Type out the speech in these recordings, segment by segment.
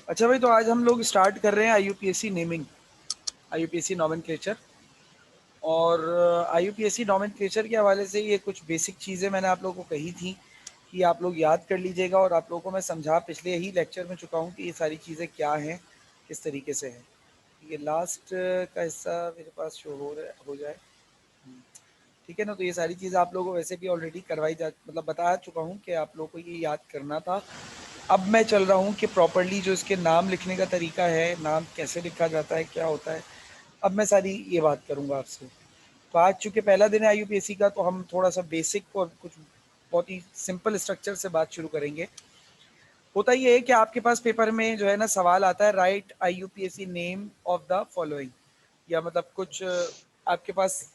अच्छा भाई, तो आज हम लोग स्टार्ट कर रहे हैं आईयूपीएसी नेमिंग, आईयूपीएसी नॉमेनक्लेचर। और आईयूपीएसी नॉमेनक्लेचर के हवाले से ये कुछ बेसिक चीज़ें मैंने आप लोगों को कही थी कि आप लोग याद कर लीजिएगा, और आप लोगों को मैं समझा पिछले ही लेक्चर में चुका हूँ कि ये सारी चीज़ें क्या हैं, किस तरीके से हैं। ये लास्ट का हिस्सा मेरे पास शो हो जाए, ठीक है ना। तो ये सारी चीज़ आप लोगों को वैसे भी ऑलरेडी करवाई जा, मतलब बता चुका हूँ कि आप लोगों को ये याद करना था। अब मैं चल रहा हूँ कि प्रॉपर्ली जो इसके नाम लिखने का तरीका है, नाम कैसे लिखा जाता है, क्या होता है, अब मैं सारी ये बात करूँगा आपसे। तो आज चूँकि पहला दिन है आईयूपीएसी का, तो हम थोड़ा सा बेसिक और कुछ बहुत ही सिंपल स्ट्रक्चर से बात शुरू करेंगे। होता ये है कि आपके पास पेपर में जो है ना सवाल आता है, right IUPAC name of the following, या मतलब कुछ आपके पास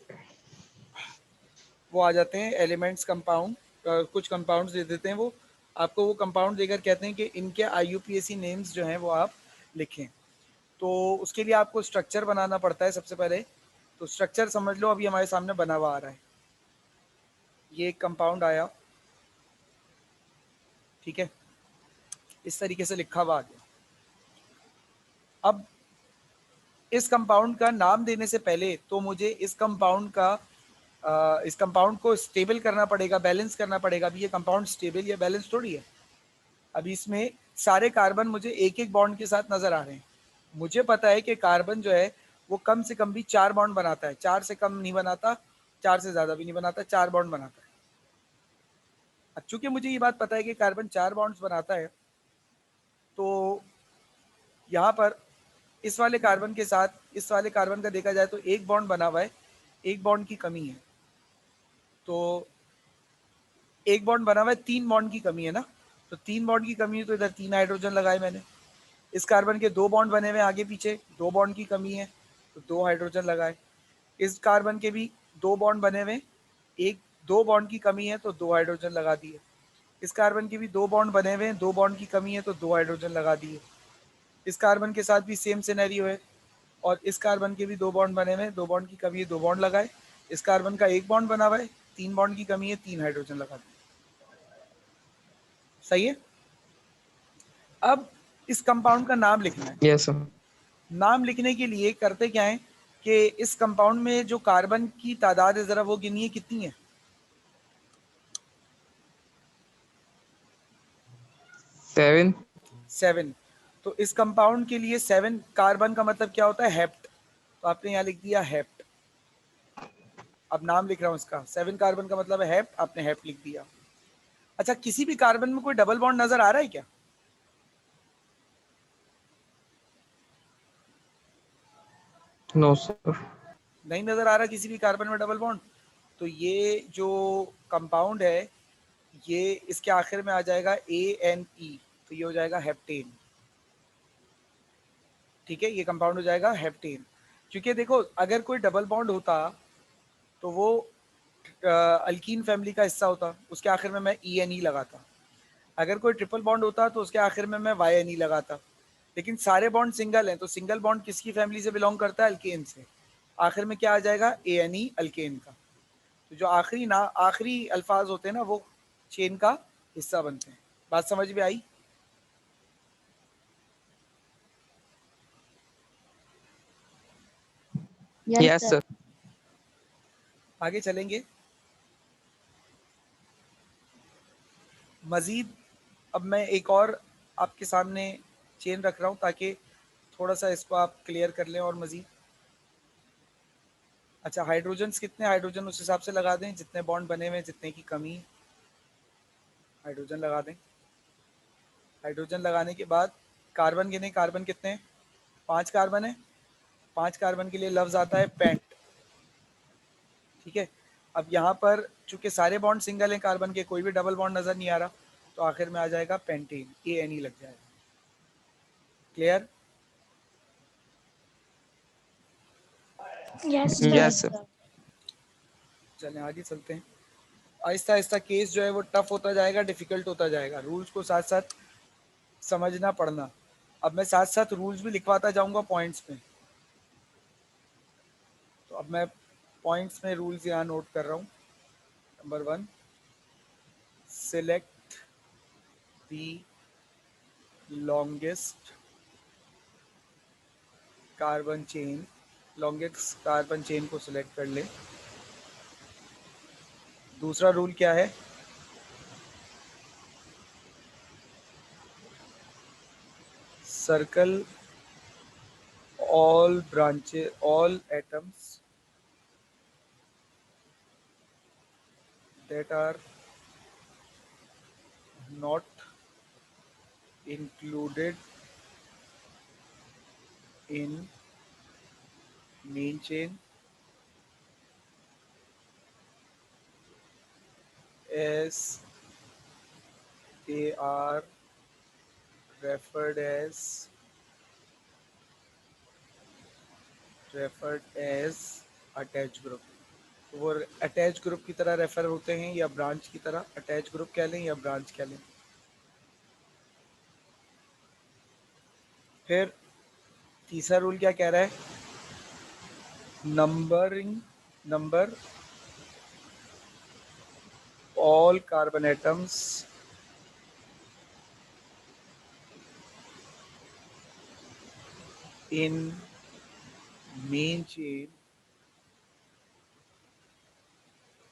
वो आ जाते हैं एलिमेंट्स, कंपाउंड, कुछ कंपाउंड्स दे देते हैं वो आपको। वो कंपाउंड देकर कहते हैं कि इनके आईयूपीएसी नेम्स जो हैं वो आप लिखें। तो उसके लिए आपको स्ट्रक्चर बनाना पड़ता है सबसे पहले। तो स्ट्रक्चर समझ लो, अभी हमारे सामने बना हुआ आ रहा है। ये एक कंपाउंड आया, ठीक है, इस तरीके से लिखा हुआ आ गया। अब इस कंपाउंड का नाम देने से पहले तो मुझे इस कंपाउंड को स्टेबल करना पड़ेगा, बैलेंस करना पड़ेगा। अभी ये कंपाउंड स्टेबल या बैलेंस थोड़ी है। अभी इसमें सारे कार्बन मुझे एक एक बॉन्ड के साथ नजर आ रहे हैं। मुझे पता है कि कार्बन जो है वो कम से कम भी 4 बॉन्ड बनाता है, 4 से कम नहीं बनाता, 4 से ज्यादा भी नहीं बनाता, 4 बॉन्ड बनाता है। अब चूंकि मुझे ये बात पता है कि कार्बन 4 बॉन्ड्स बनाता है, तो यहाँ पर इस वाले कार्बन के साथ इस वाले कार्बन का देखा जाए तो एक बॉन्ड बना हुआ है, एक बॉन्ड की कमी है। तो एक बॉन्ड बना हुआ है, 3 बॉन्ड की कमी है ना। तो 3 बॉन्ड की कमी है, तो इधर 3 हाइड्रोजन लगाए मैंने। इस कार्बन के 2 बॉन्ड बने हुए आगे पीछे, 2 बॉन्ड की कमी है, तो 2 हाइड्रोजन लगाए। इस कार्बन के भी 2 बॉन्ड बने हुए, एक 2 बॉन्ड की कमी है, तो 2 हाइड्रोजन लगा दिए। इस कार्बन के भी 2 बॉन्ड बने हुए, 2 बॉन्ड की कमी है, तो 2 हाइड्रोजन लगा दिए। इस कार्बन के साथ भी सेम सिनेरियो है, और इस कार्बन के भी 2 बॉन्ड बने हुए, 2 बॉन्ड की कमी है, 2 बॉन्ड लगाए। इस कार्बन का 1 बॉन्ड बना हुआ है, 3 बॉन्ड की कमी है, 3 हाइड्रोजन लगा दिए। सही है। अब इस कंपाउंड का नाम लिखना है। Yes sir. नाम लिखने के लिए करते क्या है कि इस कंपाउंड में जो कार्बन की तादाद है, जरा वो गिनिए कितनी है। 7। 7। तो इस कंपाउंड के लिए 7 कार्बन का मतलब क्या होता है, हेप्ट। तो आपने यहाँ लिख दिया हेप्ट। अब नाम लिख रहा हूँ इसका, 7 कार्बन का मतलब है हेप्ट, आपने हेप्ट लिख दिया। अच्छा, किसी भी कार्बन में कोई डबल बॉन्ड नजर आ रहा है क्या? No sir. नहीं नजर आ रहा किसी भी कार्बन में डबल बॉन्ड। तो ये जो कंपाउंड है, ये इसके आखिर में आ जाएगा ANE, तो ये हो जाएगा हेप्टेन। ठीक है, ये कंपाउंड हो जाएगा हेप्टेन। क्योंकि देखो, अगर कोई डबल बॉन्ड होता तो वो अल्कीन फैमिली का हिस्सा होता, उसके आखिर में मैं ENE लगाता। अगर कोई ट्रिपल बॉन्ड होता तो उसके आखिर में मैं YNE लगाता। लेकिन सारे बॉन्ड सिंगल हैं, तो सिंगल बॉन्ड किसकी फैमिली से बिलोंग करता है, अल्केन से। आखिर में क्या आ जाएगा, ANE, अल्केन का। तो जो आखिरी अल्फाज होते हैं ना, वो चेन का हिस्सा बनते हैं। बात समझ में आई? Yes sir. आगे चलेंगे मजीद। अब मैं एक और आपके सामने चेन रख रहा हूँ, ताकि थोड़ा सा इसको आप क्लियर कर लें और मजीद। अच्छा, हाइड्रोजन्स कितने, हाइड्रोजन उस हिसाब से लगा दें जितने बॉन्ड बने हुए हैं, जितने की कमी है, हाइड्रोजन लगा दें। हाइड्रोजन लगाने के बाद कार्बन गिने, कार्बन कितने हैं, 5 कार्बन है। 5 कार्बन के लिए लफ्ज आता है पेंट। ठीक है। अब यहाँ पर चूंकि सारे बॉन्ड सिंगल हैं कार्बन के, कोई भी डबल बॉन्ड नजर नहीं आ रहा, तो आखिर में आ जाएगा पेंटेन, ANE लग जाएगा। Clear? Yes yes sir. Sir. चलें आगे चलते हैं। आहिस्ता आहिस्ता केस जो है वो टफ होता जाएगा, डिफिकल्ट होता जाएगा। रूल्स को साथ साथ समझना पड़ना। अब मैं साथ साथ रूल्स भी लिखवाता जाऊंगा पॉइंट्स में। तो अब मैं पॉइंट्स में रूल्स यहाँ नोट कर रहा हूँ। Number 1, select the longest carbon chain, longest carbon chain को सिलेक्ट कर ले। दूसरा रूल क्या है? Circle all branches, all atoms that are not included in main chain as they are referred as attached group। तो वो अटैच ग्रुप की तरह रेफर होते हैं या ब्रांच की तरह, अटैच ग्रुप कह लें या ब्रांच कह लें। फिर तीसरा रूल क्या कह रहा है? Number all carbon atoms in main chain,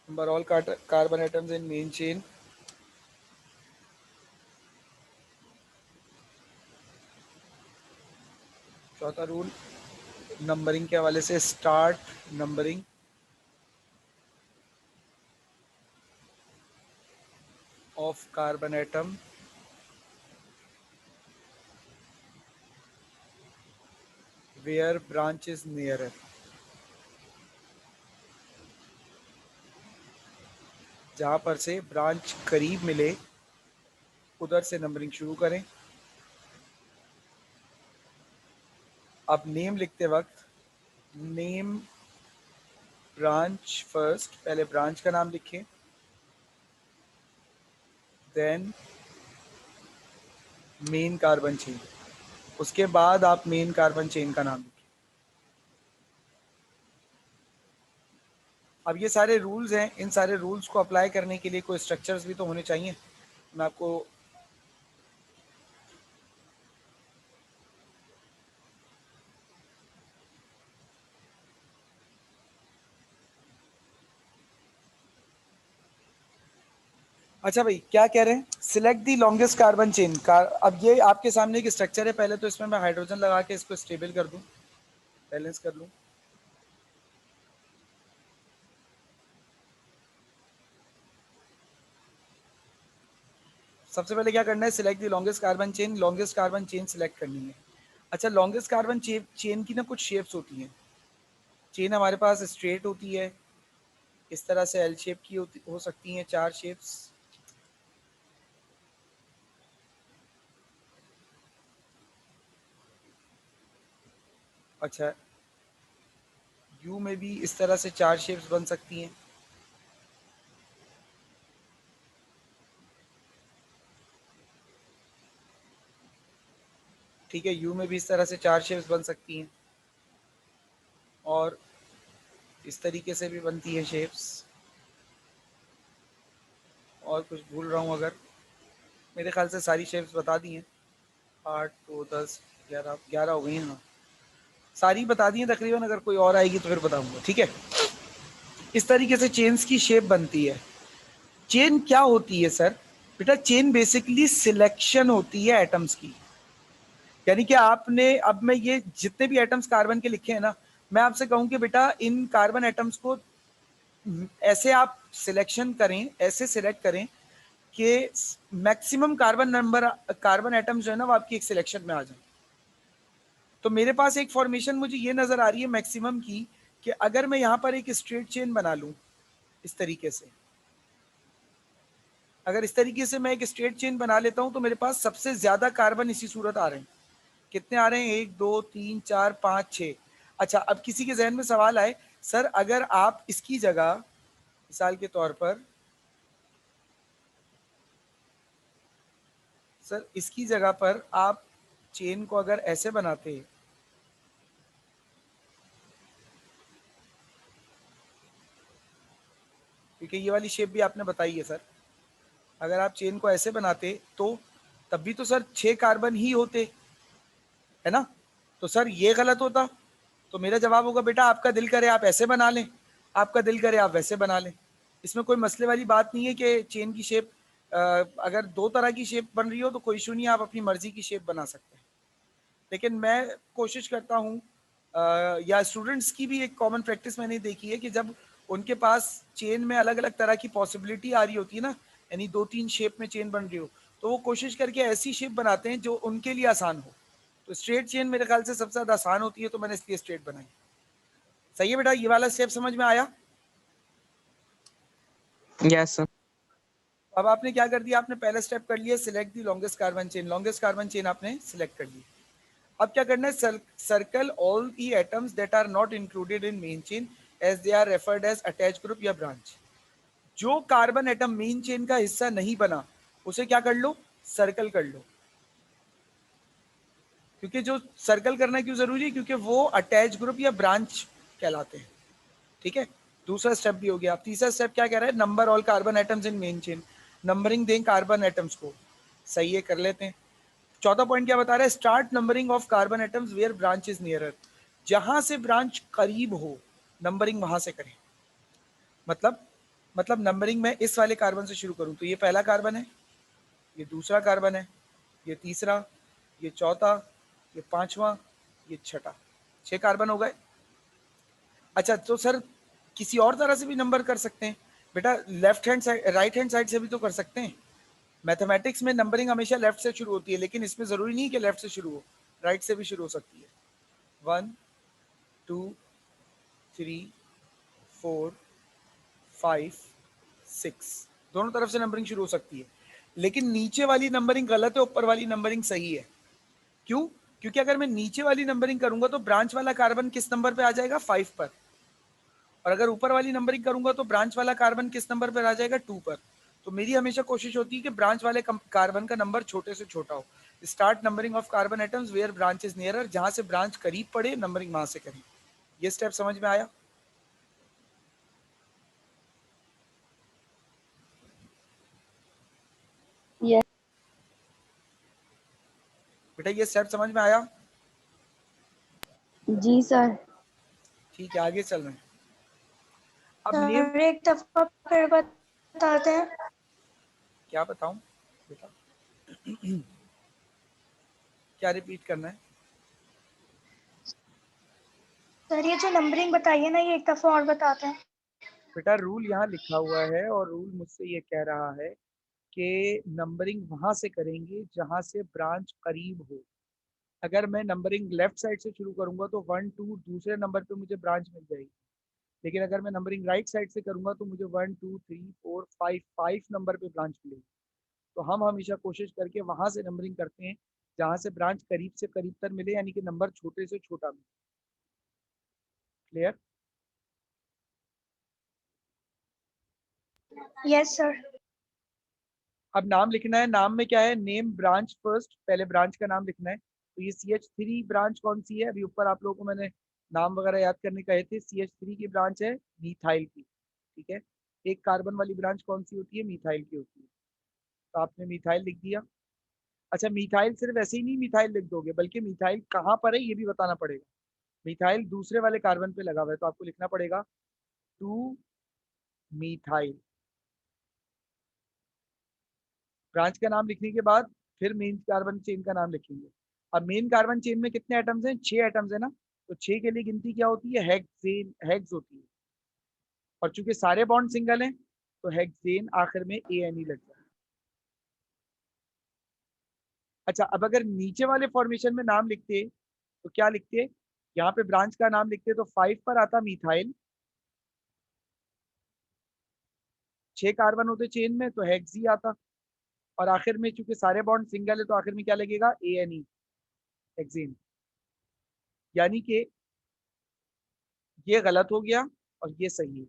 number all carbon atoms in main chain चौथा रूल नंबरिंग के हवाले से, start numbering of carbon atom where branch is nearer. जहां पर से ब्रांच करीब मिले उधर से नंबरिंग शुरू करें। अब नेम लिखते वक्त नेम ब्रांच फर्स्ट, पहले ब्रांच का नाम लिखें, देन मेन कार्बन चेन, उसके बाद आप मेन कार्बन चेन का नाम लिखें। अब ये सारे रूल्स हैं, इन सारे रूल्स को अप्लाई करने के लिए कोई स्ट्रक्चर्स भी तो होने चाहिए। मैं आपको अच्छा भाई क्या कह रहे हैं? Select the longest carbon chain का। अब ये आपके सामने एक स्ट्रक्चर है, पहले तो इसमें मैं हाइड्रोजन लगा के इसको स्टेबल कर दूं, बैलेंस कर लूं। सबसे पहले क्या करना है? Select the longest carbon chain, longest carbon chain select करनी है। अच्छा, लॉन्गेस्ट कार्बन चेन की ना कुछ शेप्स होती हैं। चेन हमारे पास स्ट्रेट होती है, इस तरह से एल शेप की हो सकती हैं 4 शेप्स। अच्छा, यू में भी इस तरह से 4 शेप्स बन सकती हैं। ठीक है, यू में भी इस तरह से 4 शेप्स बन सकती हैं और इस तरीके से भी बनती है शेप्स। और कुछ भूल रहा हूँ अगर? मेरे ख्याल से सारी शेप्स बता दी हैं। 8 2 10 11 हो गई हैं। हाँ, सारी बता दी हैं तकरीबन, अगर कोई और आएगी तो फिर बताऊंगा। ठीक है, इस तरीके से चेन्स की शेप बनती है। चेन क्या होती है सर? बेटा चेन बेसिकली सिलेक्शन होती है एटम्स की। यानी कि आपने, अब मैं ये जितने भी एटम्स कार्बन के लिखे हैं ना, मैं आपसे कहूं कि बेटा इन कार्बन एटम्स को ऐसे आप सिलेक्शन करें, ऐसे सिलेक्ट करें कि मैक्सिमम कार्बन एटम्स जो है ना वो आपकी एक सिलेक्शन में आ जाए। तो मेरे पास एक फॉर्मेशन मुझे ये नजर आ रही है मैक्सिमम की, कि अगर मैं यहां पर एक स्ट्रेट चेन बना लूं इस तरीके से, अगर इस तरीके से मैं एक स्ट्रेट चेन बना लेता हूं तो मेरे पास सबसे ज्यादा कार्बन इसी सूरत आ रहे हैं। कितने आ रहे हैं? 1 2 3 4 5 6। अच्छा, अब किसी के जहन में सवाल आए, सर अगर आप इसकी जगह मिसाल के तौर पर, सर इसकी जगह पर आप चेन को अगर ऐसे बनाते, क्योंकि ये वाली शेप भी आपने बताई है सर, अगर आप चेन को ऐसे बनाते तो तब भी तो सर 6 कार्बन ही होते, है ना? तो सर ये गलत होता, तो मेरा जवाब होगा बेटा आपका दिल करे आप ऐसे बना लें, आपका दिल करे आप वैसे बना लें। इसमें कोई मसले वाली बात नहीं है कि चेन की शेप अगर दो तरह की शेप बन रही हो तो कोई इशू नहीं है, आप अपनी मर्जी की शेप बना सकते हैं। लेकिन मैं कोशिश करता हूँ या स्टूडेंट्स की भी एक कॉमन प्रैक्टिस मैंने देखी है कि जब उनके पास चेन में अलग अलग तरह की पॉसिबिलिटी आ रही होती है ना, यानी 2-3 शेप में चेन बन रही हो, तो वो कोशिश करके ऐसी शेप बनाते हैं जो उनके लिए आसान हो। तो स्ट्रेट चेन मेरे ख्याल से सबसे ज़्यादा आसान होती है, तो मैंने इसलिए स्ट्रेट बनाई। सही है बेटा, ये वाला स्टेप समझ में आया? Yes, sir. अब आपने क्या कर दिया, आपने पहला स्टेप कर लिया, select the longest carbon chain. Longest carbon chain आपने सिलेक्ट कर ली। अब क्या करना है, circle all the atoms that are not included in main chain as they are referred as attach group या ब्रांच। जो कार्बन एटम मेन चेन का हिस्सा नहीं बना उसे क्या कर लो, सर्कल कर लो। क्योंकि जो सर्कल करना क्यों जरूरी है, क्योंकि वो अटैच ग्रुप या ब्रांच कहलाते हैं। ठीक है, दूसरा स्टेप भी हो गया। अब तीसरा स्टेप क्या कह रहा है, number all carbon atoms in main chain. Numbering दें कार्बन एटम्स को, सही है, कर लेते हैं। चौथा पॉइंट क्या बता रहा है, start numbering of carbon atoms where branch is nearer. जहां से ब्रांच करीब हो नंबरिंग वहां से करें। मतलब नंबरिंग में इस वाले कार्बन से शुरू करूं तो ये पहला कार्बन है, ये दूसरा कार्बन है, ये तीसरा, ये चौथा, ये पांचवा, ये छठा। 6 कार्बन हो गए। अच्छा तो सर किसी और तरह से भी नंबर कर सकते हैं बेटा, left hand side right hand side से भी तो कर सकते हैं। मैथमेटिक्स में नंबरिंग हमेशा लेफ्ट से शुरू होती है, लेकिन इसमें जरूरी नहीं कि लेफ्ट से शुरू हो, राइट से भी शुरू हो सकती है। 1 2 3 4 5 6 दोनों तरफ से नंबरिंग शुरू हो सकती है, लेकिन नीचे वाली नंबरिंग गलत है, ऊपर वाली नंबरिंग सही है। क्यों? क्योंकि अगर मैं नीचे वाली नंबरिंग करूंगा तो ब्रांच वाला कार्बन किस नंबर पे आ जाएगा, 5 पर। और अगर ऊपर वाली नंबरिंग करूंगा तो ब्रांच वाला कार्बन किस नंबर पर आ जाएगा, 2 पर। तो मेरी हमेशा कोशिश होती है कि ब्रांच वाले कार्बन का नंबर छोटे से छोटा हो। Start numbering of carbon atoms where branch is nearer, जहां से ब्रांच करीब पड़े नंबरिंग वहां से करें। ये स्टेप समझ में आया? यस बेटा ये स्टेप समझ में आया? जी सर। ठीक है, आगे चल रहे हैं। अब नेम, सर एक दफा फिर बताते हैं। क्या बताऊं बेटा? क्या रिपीट करना है? सर ये जो नंबरिंग बताई है ना, ये एक दफा और बताते हैं। बेटा रूल यहाँ लिखा हुआ है और रूल मुझसे ये कह रहा है कि नंबरिंग वहां से करेंगे जहां से ब्रांच करीब हो। अगर मैं नंबरिंग लेफ्ट साइड से शुरू करूंगा तो 1 2 दूसरे नंबर पे मुझे ब्रांच मिल जाएगी, लेकिन अगर मैं नंबरिंग राइट साइड से करूंगा तो मुझे 1 2 3 4 5 नंबर पे ब्रांच मिलेगी। तो हम हमेशा कोशिश करके वहां से नंबरिंग करते हैं जहां से ब्रांच करीब से करीब तक मिले, यानी कि नंबर छोटे से छोटा मिले। क्लियर? Yes sir. अब नाम लिखना है, नाम में क्या है, नेम ब्रांच फर्स्ट, पहले ब्रांच का नाम लिखना है। तो ये CH3 ब्रांच कौन सी है, अभी ऊपर आप लोगों को मैंने नाम वगैरह याद करने कहे थे। CH3 की ब्रांच है मीथाइल की। ठीक है, एक कार्बन वाली ब्रांच कौन सी होती है, मीथाइल की होती है। तो आपने मीथाइल लिख दिया। अच्छा मीथाइल सिर्फ ऐसे ही नहीं मीथाइल लिख दोगे, बल्कि मीथाइल कहाँ पर है ये भी बताना पड़ेगा। मीथाइल दूसरे वाले कार्बन पे लगा हुआ है, तो आपको लिखना पड़ेगा 2 मीथाइल। ब्रांच का नाम लिखने के बाद फिर मेन कार्बन चेन का नाम लिखेंगे। अब मेन कार्बन चेन में कितने एटम्स हैं, 6 एटम्स है ना, तो 6 के लिए गिनती क्या होती है, हेक्सेन, हेक्स होती है। और चूंकि सारे बॉन्ड सिंगल हैं तो हेक्सेन आखिर में ANE लग जाए। अच्छा अब अगर नीचे वाले फॉर्मेशन में नाम लिखते तो क्या लिखते, यहाँ पे ब्रांच का नाम लिखते तो 5 पर आता मीथाइल, 6 कार्बन होते चेन में तो हेक्सी आता, और आखिर में चूंकि सारे बॉन्ड सिंगल है तो आखिर में क्या लगेगा, ANE, हेक्सेन। यानी कि ये गलत हो गया और ये सही है।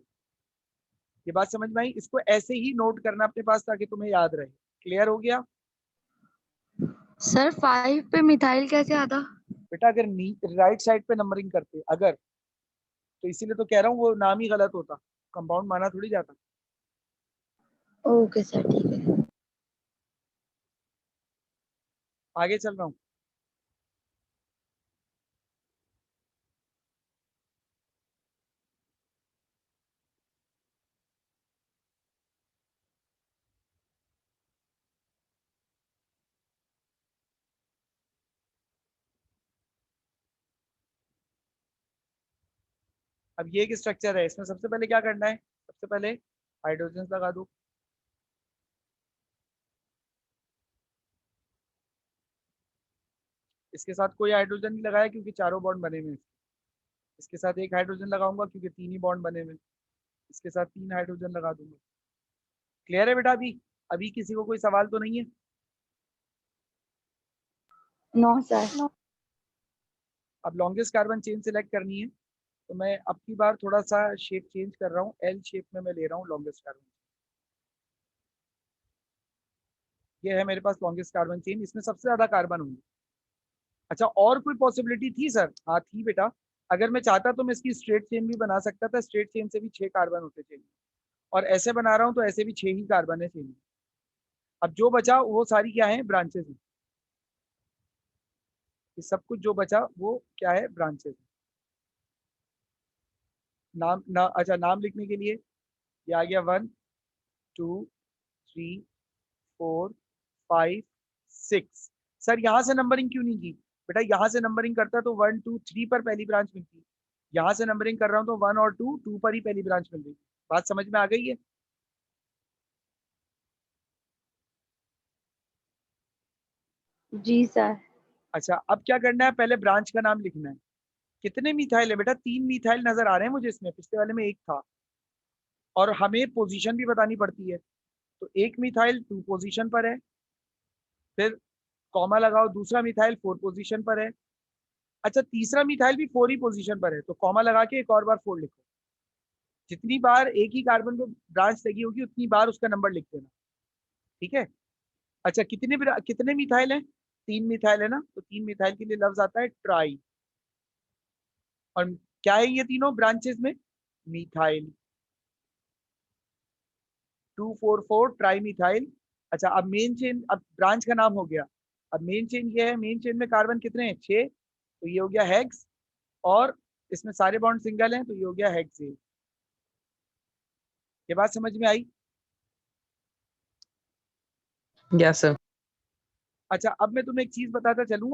ये बात समझ में आई? इसको ऐसे ही नोट करना अपने पास ताकि तुम्हें याद रहे। क्लियर हो गया? सर 5 पे मिथाइल कैसे आता? बेटा अगर राइट साइड पे नंबरिंग करते अगर, तो इसीलिए तो कह रहा हूँ वो नाम ही गलत होता, कंपाउंड माना थोड़ी जाता। ओके सर ठीक है। आगे चल रहा हूँ। अब ये एक स्ट्रक्चर है, इसमें सबसे पहले क्या करना है, सबसे पहले हाइड्रोजन लगा दो। इसके साथ कोई हाइड्रोजन नहीं लगाया क्योंकि चारों बॉन्ड बने हुए हैं। इसके साथ एक हाइड्रोजन लगाऊंगा क्योंकि 3 ही बॉन्ड बने हुए हैं। इसके साथ 3 हाइड्रोजन लगा दूंगा। क्लियर है बेटा? अभी अभी किसी को कोई सवाल तो नहीं है? No sir. अब लॉन्गेस्ट कार्बन चेन सिलेक्ट करनी है, तो मैं अब की बार थोड़ा सा शेप चेंज कर रहा हूँ, एल शेप में मैं ले रहा हूँ लॉन्गेस्ट कार्बन। ये है मेरे पास लॉन्गेस्ट कार्बन चेन, इसमें सबसे ज्यादा कार्बन होंगे। अच्छा, और कोई पॉसिबिलिटी थी सर? हाँ थी बेटा। अगर मैं चाहता तो मैं इसकी स्ट्रेट चेन भी बना सकता था, स्ट्रेट चेन से भी 6 कार्बन होते चाहिए, और ऐसे बना रहा हूँ तो ऐसे भी 6 ही कार्बन है चेन में। अब जो बचा वो सारी क्या है, ब्रांचेस है। ये सब कुछ जो बचा वो क्या है, ब्रांचेस है। अच्छा, नाम लिखने के लिए ये आ गया 1 2 3 4 5 6। सर यहाँ से नंबरिंग क्यों नहीं की? बेटा यहाँ से नंबरिंग करता तो 1 2 3 पर पहली ब्रांच मिलती। यहाँ से नंबरिंग कर रहा हूँ तो 1 और 2 2 पर ही पहली ब्रांच मिल रही। बात समझ में आ गई है? जी सर। अच्छा, अब क्या करना है, पहले ब्रांच का नाम लिखना है। कितने मिथाइल है बेटा? 3 मिथाइल नजर आ रहे हैं मुझे इसमें, पिछले वाले में एक था, और हमें पोजीशन भी बतानी पड़ती है। तो एक मिथाइल 2 पोजीशन पर है, फिर कॉमा लगाओ, दूसरा मिथाइल 4 पोजीशन पर है। अच्छा, तीसरा मिथाइल भी 4 ही पोजीशन पर है, तो कॉमा लगा के एक और बार 4 लिखो। जितनी बार एक ही कार्बन को ब्रांच लगी होगी उतनी बार उसका नंबर लिख देना, ठीक है? अच्छा, कितने मिथाइल हैं? 3 मिथाइल है ना, तो 3 मिथाइल के लिए लफ्ज आता है ट्राई। और क्या है ये तीनों ब्रांचेस में? मिथाइल। 244 tri methyl. अच्छा, अब मेन चेन, अब ब्रांच का नाम हो गया। अब मेन चेन ये है, मेन चेन में कार्बन कितने हैं? 6, तो ये हो गया हेक्स, और इसमें सारे बॉन्ड सिंगल हैं तो ये हो गया हेक्सेन। ये बात समझ में आई? Yes sir. अच्छा, अब मैं तुम्हें एक चीज बताता चलूं।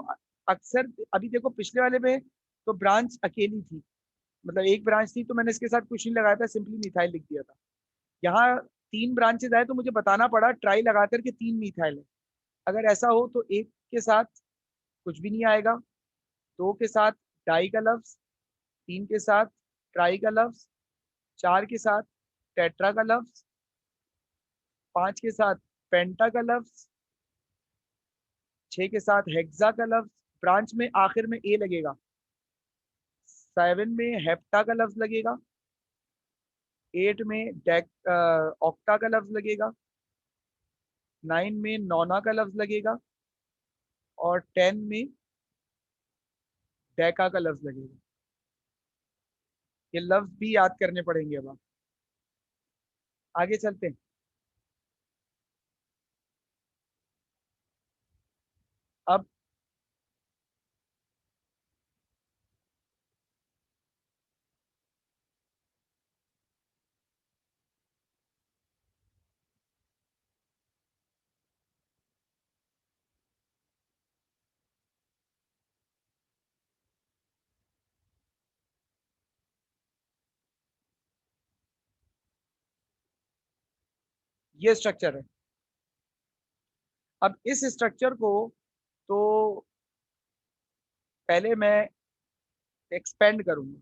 अक्सर अभी देखो, पिछले वाले में तो ब्रांच अकेली थी, मतलब एक ब्रांच थी, तो मैंने इसके साथ कुछ नहीं लगाया था, सिंपली मिथाइल लिख दिया था। यहाँ 3 ब्रांचेज आए तो मुझे बताना पड़ा ट्राई लगा करके 3 मिथाइल है। अगर ऐसा हो तो एक के साथ कुछ भी नहीं आएगा, 2 के साथ डाई का लफ्ज, 3 के साथ ट्राई का लफ्ज, 4 के साथ टेट्रा का लफ्ज, 5 के साथ पेंटा का लफ्ज, 6 के साथ हेक्सा का लफ्ज। ब्रांच में आखिर में ए लगेगा। 7 में हेप्टा का लफ्ज लगेगा। 8 में ऑक्टा का लफ्ज लगेगा। 9 में नोना का लफ्ज लगेगा। और 10 में डेका का लफ्ज लगेगा। ये लफ्ज भी याद करने पड़ेंगे। अब आप आगे चलते हैं। अब ये स्ट्रक्चर है। अब इस स्ट्रक्चर को तो पहले मैं एक्सपेंड करूंगा,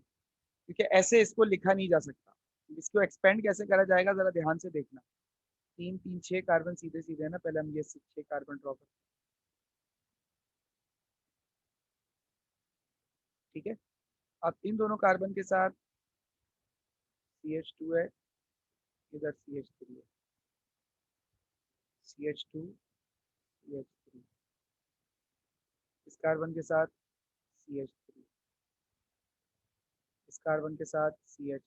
क्योंकि ऐसे इसको लिखा नहीं जा सकता। इसको एक्सपेंड कैसे करा जाएगा जरा ध्यान से देखना। 3 3 6 कार्बन सीधे सीधे है ना, पहले हम ये 6 कार्बन ड्रॉ करते हैं, ठीक है? अब इन दोनों कार्बन के साथ CH2 है, इधर CH3 है, CH2 CH3। इस कार्बन के साथ CH3, इस कार्बन के साथ CH3,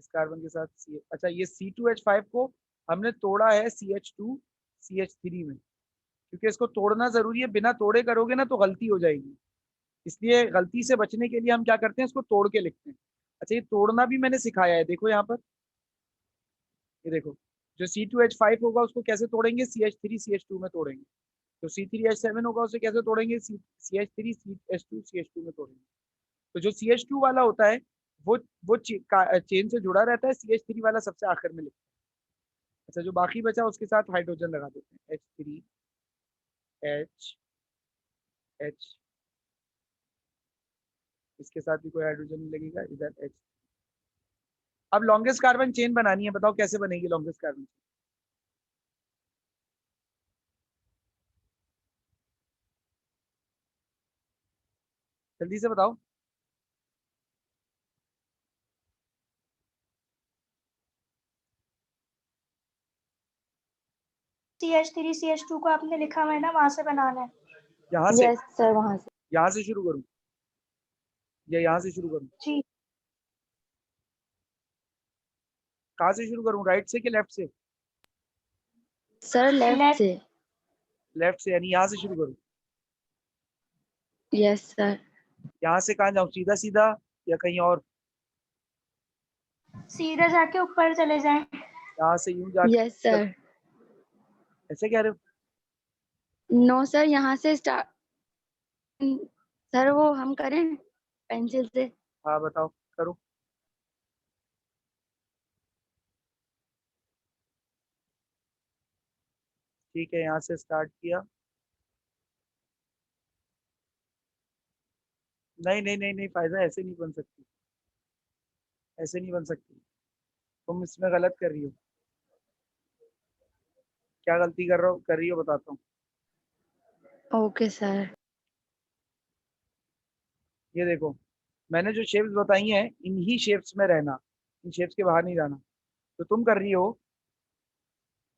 इस कार्बन के साथ CH। अच्छा, ये C2H5 को हमने तोड़ा है CH2 CH3 में, क्योंकि इसको तोड़ना जरूरी है, बिना तोड़े करोगे ना तो गलती हो जाएगी। इसलिए गलती से बचने के लिए हम क्या करते हैं, इसको तोड़ के लिखते हैं। अच्छा, ये तोड़ना भी मैंने सिखाया है, देखो यहाँ पर, ये देखो। जो C2H5 होगा उसको कैसे तोड़ेंगे, CH3 CH2 में तोड़ेंगे। जो C3H7 होगा उसे कैसे तोड़ेंगे, CH3 CH2 CH2 में तोड़ेंगे। तो जो CH2 वाला होता है वो चेन से जुड़ा रहता है, CH3 वाला सबसे आखिर में लिखते हैं। अच्छा, जो बाकी बचा उसके साथ हाइड्रोजन लगा देते हैं, H3H, इसके साथ भी कोई हाइड्रोजन नहीं लगेगा, इधर H। अब लॉन्गेस्ट कार्बन चेन बनानी है, बताओ कैसे बनेगी लॉन्गेस्ट कार्बन? जल्दी से बताओ। CH3 CH2 को आपने लिखा हुआ है ना, वहां से बनाना है। यहाँ से, यस सर, वहां से। यहाँ से शुरू करूँ या यहाँ से शुरू करूँ? जी, कहाँ से शुरू करूँ, राइट से कि लेफ्ट से? Sir left left. से। लेफ्ट से, यानी यहाँ से शुरू करूँ? Yes sir. यहाँ से कहाँ जाऊँ, सीधा सीधा या कहीं और? सीधा जाके ऊपर चले जाएं। यहाँ से यूं जाके, यस सर। ऐसे कह रहे हो? नो सर, यहाँ से स्टार्ट। सर वो हम करें पेंसिल से। हाँ बताओ, करो। ठीक है, यहाँ से स्टार्ट किया। नहीं नहीं नहीं नहीं, फायदा ऐसे नहीं बन सकती, ऐसे नहीं बन सकती, तुम इसमें गलत कर रही हो। क्या गलती कर रही हो बताता हूँ। Okay sir. ये देखो, मैंने जो शेप्स बताई हैं इन्हीं शेप्स में रहना, इन शेप्स के बाहर नहीं जाना। तो तुम कर रही हो,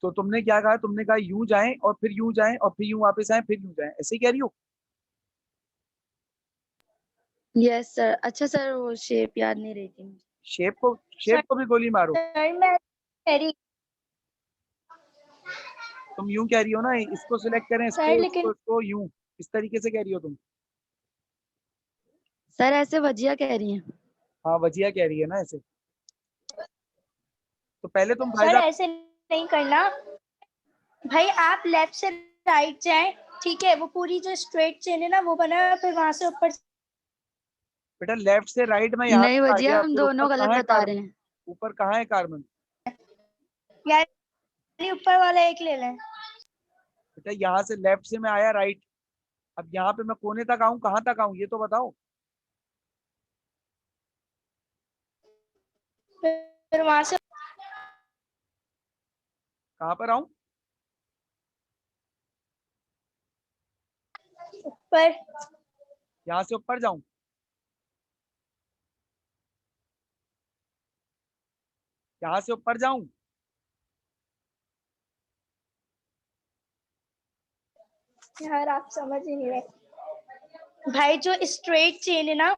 तो तुमने क्या कहा, तुमने कहा यूं जाएं और फिर यूं जाएं और फिर यूं वापस आए फिर यूं जाएं, ऐसे ही कह रही हो? Yes sir. अच्छा सर, वो शेप याद नहीं रही थी मुझे। शेप को, सर, शेप को भी गोली मारो। मैं कह रही तुम यूं कह रही हो ना, इसको सिलेक्ट करें, सर, इसको लेकिन इसको इसको यूं, इस तरीके से कह रही हो तुम। सर ऐसे भजिया कह रही हैं। हाँ वजिया कह रही है ना ऐसे। तो पहले तुम सर फायदा, ऐसे नहीं करना भाई। आप लेफ्ट से राइट जाएं, ठीक है? वो पूरी जो स्ट्रेट चेन है ना, वो बना है, फिर वहां से ऊपर। बेटा लेफ्ट से राइट में यहाँ नहीं तक आ भजिया, गया, हम फिर ऊपर दोनों गलत कहाँ है बता कार्बन? रहे हैं। ऊपर कहाँ है कार्बन? यार ऊपर वाला एक ले लें। बेटा यहाँ से लेफ्ट से मैं आया राइट, अब यहाँ पे मैं कोने तक आऊं, कहाँ तक आऊं ये तो बताओ। फिर वहां से कहाँ पर आऊं? ऊपर। यहाँ से ऊपर जाऊं? यहाँ से ऊपर जाऊं? यार आप समझ ही नहीं रहे भाई। जो स्ट्रेट चेन है ना,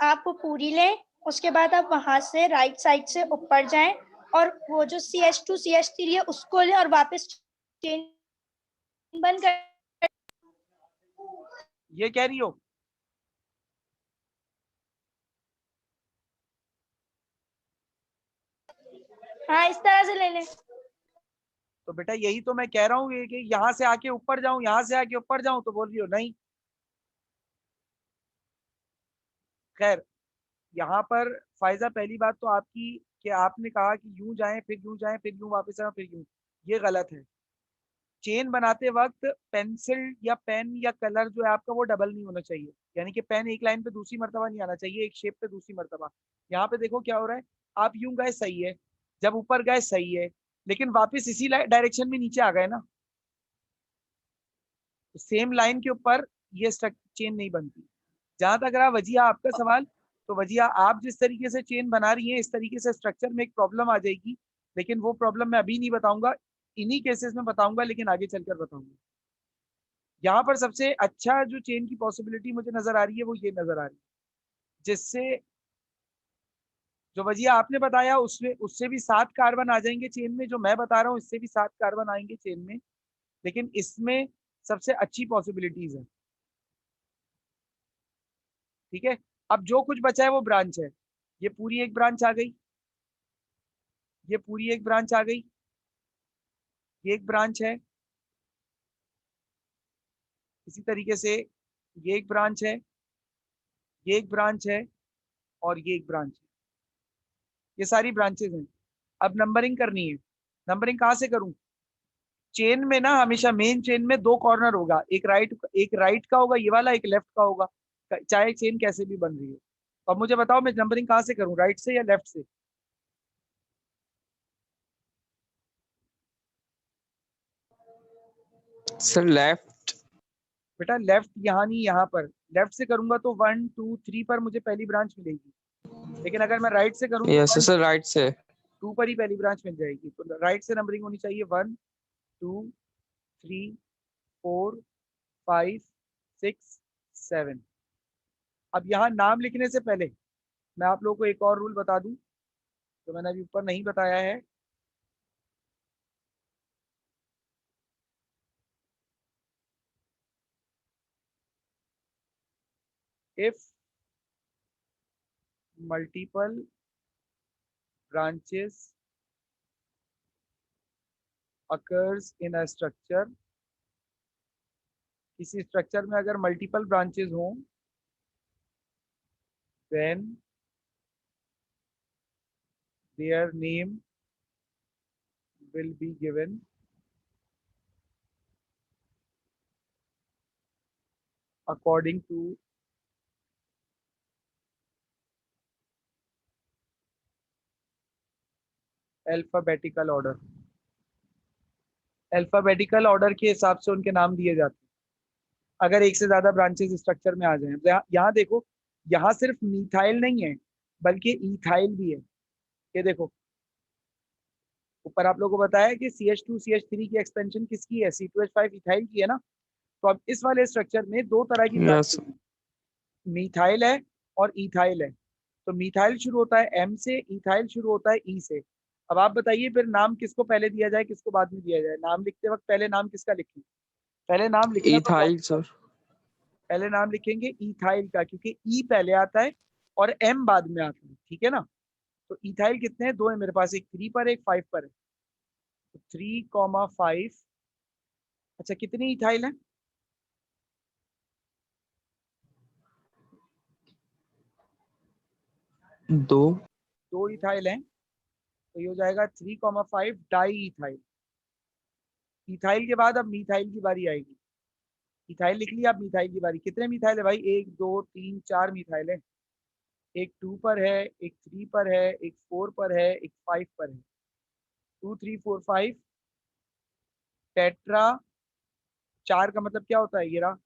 आप वो पूरी लें, उसके बाद आप वहां से राइट साइड से ऊपर जाएं, और वो जो CH2 CH3 है उसको लें और वापस चेन बंद कर। ये कह रही हो? हाँ, इस तरह से ले लें। तो बेटा यही तो मैं कह रहा हूँ, ये कि यहाँ से आके ऊपर जाऊं, यहाँ से आके ऊपर जाऊं, तो बोल रही हो नहीं। खैर, यहाँ पर फायदा, पहली बात तो आपकी कि आपने कहा कि यूं जाएं फिर यूं जाएं फिर यूं वापस आए फिर यूं, ये गलत है। चेन बनाते वक्त पेंसिल या पेन या कलर जो है आपका वो डबल नहीं होना चाहिए, यानी कि पेन एक लाइन पे दूसरी मर्तबा नहीं आना चाहिए, एक शेप पे दूसरी मर्तबा। यहाँ पे देखो क्या हो रहा है, आप यूं गए सही है, जब ऊपर गए सही है, लेकिन वापस इसी डायरेक्शन में नीचे आ गए ना, तो सेम लाइन के ऊपर ये चेन नहीं बनती। जहां तक रहा वजिया आपका सवाल, तो वजिया आप जिस तरीके से चेन बना रही हैं इस तरीके से स्ट्रक्चर में एक प्रॉब्लम आ जाएगी, लेकिन वो प्रॉब्लम मैं अभी नहीं बताऊंगा, इन्हीं केसेस में बताऊंगा, लेकिन आगे चलकर बताऊंगा। यहाँ पर सबसे अच्छा जो चेन की पॉसिबिलिटी मुझे नजर आ रही है वो ये नजर आ रही है, जिससे जो वजिया आपने बताया उसमें उससे भी 7 कार्बन आ जाएंगे चेन में, जो मैं बता रहा हूँ इससे भी 7 कार्बन आएंगे चेन में, लेकिन इसमें सबसे अच्छी पॉसिबिलिटीज है। ठीक है, अब जो कुछ बचा है वो ब्रांच है, ये पूरी एक ब्रांच आ गई, ये पूरी एक ब्रांच आ गई, ये एक ब्रांच है, इसी तरीके से ये एक ब्रांच है, ये एक ब्रांच है, और ये एक ब्रांच है। ये सारी ब्रांचेस हैं। अब नंबरिंग करनी है। नंबरिंग कहाँ से करूं? चेन में ना हमेशा मेन चेन में दो कॉर्नर होगा, एक राइट का होगा ये वाला, एक लेफ्ट का होगा, चाहे चेन कैसे भी बन रही हो। तो अब मुझे बताओ मैं नंबरिंग कहाँ से करूं, राइट से या लेफ्ट से? Sir left. बेटा लेफ्ट यहाँ नहीं, यहाँ पर। लेफ्ट से करूंगा तो 1 2 3 पर मुझे पहली ब्रांच मिलेगी, लेकिन अगर मैं राइट से करूँ तो यस 1 सर, राइट से। 2 पर ही पहली ब्रांच मिल जाएगी। तो राइट से नंबरिंग होनी चाहिए 1 2 3 4 5 6 7। अब यहाँ नाम लिखने से पहले मैं आप लोगों को एक और रूल बता दूं जो मैंने अभी ऊपर नहीं बताया है। If multiple branches occurs in a structure, किसी स्ट्रक्चर में अगर मल्टीपल ब्रांचेस हों, then their name will be given according to alphabetical order। Alphabetical order के हिसाब से उनके नाम दिए जाते हैं अगर एक से ज्यादा ब्रांचेस स्ट्रक्चर में आ जाएं। तो यहाँ देखो, यहाँ सिर्फ मिथाइल नहीं है बल्कि इथाइल भी है। ये देखो ऊपर आप लोगों को बताया कि CH2 CH3 की एक्सपेंशन किसकी है, C2H5 इथाइल की है ना। तो अब इस वाले स्ट्रक्चर में दो तरह की यस। ब्रांचेस हैं, मिथाइल है और इथाइल है। तो मिथाइल शुरू होता है M से, इथाइल शुरू होता है E से। अब आप बताइए फिर नाम किसको पहले दिया जाए, किसको बाद में दिया जाए? नाम लिखते वक्त पहले नाम किसका लिखें? पहले नाम लिखना तो इथाइल सर। पहले नाम लिखेंगे इथाइल का, क्योंकि ई पहले आता है और एम बाद में आता है, ठीक है ना। तो इथाइल कितने हैं? दो है मेरे पास, एक 3 पर एक 5 पर है। तो 3,5। अच्छा कितनी इथाइल है? दो। दो इथाइल हैं, तो ये हो जाएगा 3,5 डाई इथाइल। इथाइल के बाद अब मिथाइल की बारी आएगी। इथाइल लिख लिया, अब मिथाइल की बारी। कितने मिथाइल है भाई? 1 2 3 4 मिथाइल है। एक 2 पर है, एक 3 पर है, एक 4 पर है, एक 5 पर है। 2 3 4 5 टेट्रा। 4 का मतलब क्या होता है? ये रहा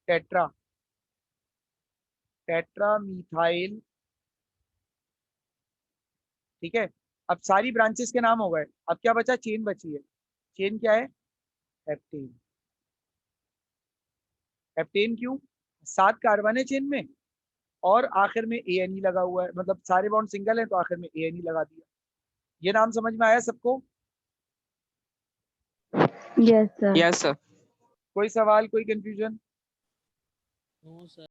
टेट्रा, टेट्रा मिथाइल, ठीक है। अब सारी ब्रांचेस के नाम हो गए, अब क्या बचा? चेन बची है। चेन क्या है? हेप्टेन। हेप्टेन क्यों? 7 कार्बन है चेन में और आखिर में ANE लगा हुआ है, मतलब सारे बॉन्ड सिंगल है तो आखिर में ANE लगा दिया। ये नाम समझ में आया सबको? Yes sir. Yes sir. कोई सवाल, कोई कंफ्यूजन?